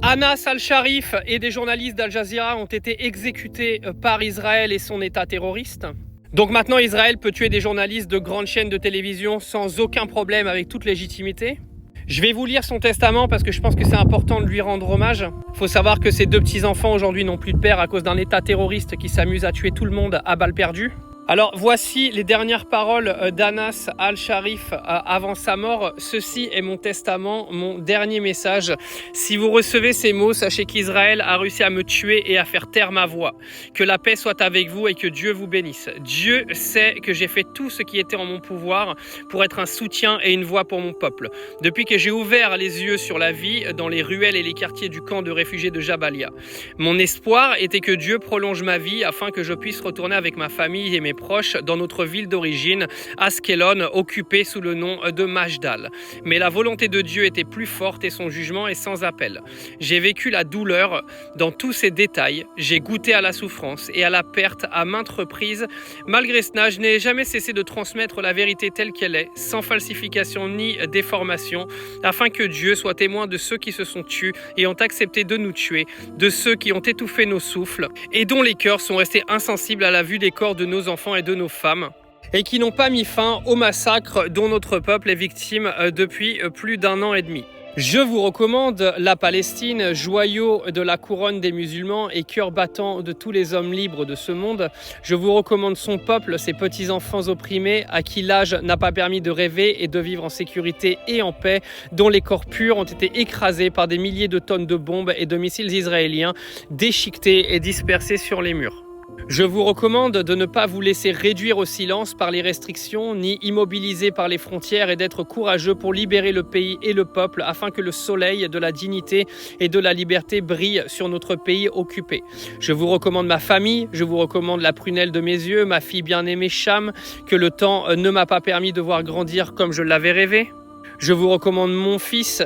Anas al-Sharif et des journalistes d'Al Jazeera ont été exécutés par Israël et son État terroriste. Donc maintenant, Israël peut tuer des journalistes de grandes chaînes de télévision sans aucun problème, avec toute légitimité. Je vais vous lire son testament parce que je pense que c'est important de lui rendre hommage. Il faut savoir que ses deux petits-enfants aujourd'hui n'ont plus de père à cause d'un État terroriste qui s'amuse à tuer tout le monde à balles perdues. Alors voici les dernières paroles d'Anas al-Sharif avant sa mort. Ceci est mon testament, mon dernier message. Si vous recevez ces mots, sachez qu'Israël a réussi à me tuer et à faire taire ma voix. Que la paix soit avec vous et que Dieu vous bénisse. Dieu sait que j'ai fait tout ce qui était en mon pouvoir pour être un soutien et une voix pour mon peuple. Depuis que j'ai ouvert les yeux sur la vie dans les ruelles et les quartiers du camp de réfugiés de Jabalia. Mon espoir était que Dieu prolonge ma vie afin que je puisse retourner avec ma famille et mes proches dans notre ville d'origine, Askelon, occupée sous le nom de Majdal. Mais la volonté de Dieu était plus forte et son jugement est sans appel. J'ai vécu la douleur dans tous ses détails, j'ai goûté à la souffrance et à la perte à maintes reprises. Malgré cela, je n'ai jamais cessé de transmettre la vérité telle qu'elle est, sans falsification ni déformation, afin que Dieu soit témoin de ceux qui se sont tus et ont accepté de nous tuer, de ceux qui ont étouffé nos souffles et dont les cœurs sont restés insensibles à la vue des corps de nos enfants et de nos femmes, et qui n'ont pas mis fin au massacre dont notre peuple est victime depuis plus d'1 an et demi. Je vous recommande la Palestine, joyau de la couronne des musulmans et cœur battant de tous les hommes libres de ce monde. Je vous recommande son peuple, ses petits-enfants opprimés, à qui l'âge n'a pas permis de rêver et de vivre en sécurité et en paix, dont les corps purs ont été écrasés par des milliers de tonnes de bombes et de missiles israéliens, déchiquetés et dispersés sur les murs. Je vous recommande de ne pas vous laisser réduire au silence par les restrictions, ni immobiliser par les frontières, et d'être courageux pour libérer le pays et le peuple afin que le soleil de la dignité et de la liberté brille sur notre pays occupé. Je vous recommande ma famille, je vous recommande la prunelle de mes yeux, ma fille bien-aimée Cham, que le temps ne m'a pas permis de voir grandir comme je l'avais rêvé. Je vous recommande mon fils,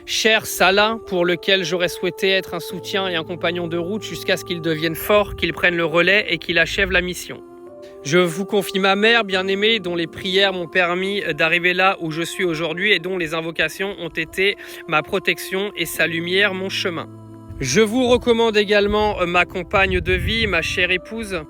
cher Salah, pour lequel j'aurais souhaité être un soutien et un compagnon de route jusqu'à ce qu'il devienne fort, qu'il prenne le relais et qu'il achève la mission. Je vous confie ma mère bien-aimée, dont les prières m'ont permis d'arriver là où je suis aujourd'hui et dont les invocations ont été ma protection et sa lumière mon chemin. Je vous recommande également ma compagne de vie, ma chère épouse,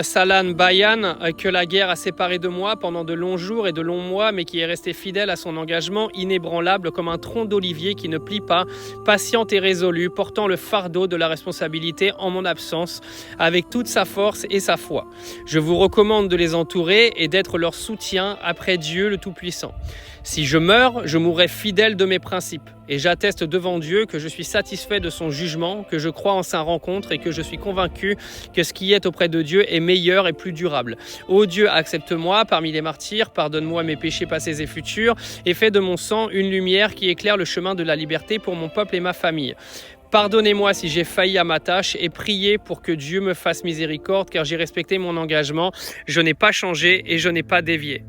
Salan Bayan, que la guerre a séparé de moi pendant de longs jours et de longs mois, mais qui est restée fidèle à son engagement, inébranlable comme un tronc d'olivier qui ne plie pas, patiente et résolue, portant le fardeau de la responsabilité en mon absence, avec toute sa force et sa foi. Je vous recommande de les entourer et d'être leur soutien après Dieu le Tout-Puissant. Si je meurs, je mourrai fidèle de mes principes. Et j'atteste devant Dieu que je suis satisfait de son jugement, que je crois en sa rencontre et que je suis convaincu que ce qui est auprès de Dieu est meilleur et plus durable. Ô Dieu, accepte-moi parmi les martyrs, pardonne-moi mes péchés passés et futurs, et fais de mon sang une lumière qui éclaire le chemin de la liberté pour mon peuple et ma famille. Pardonnez-moi si j'ai failli à ma tâche et priez pour que Dieu me fasse miséricorde, car j'ai respecté mon engagement, je n'ai pas changé et je n'ai pas dévié.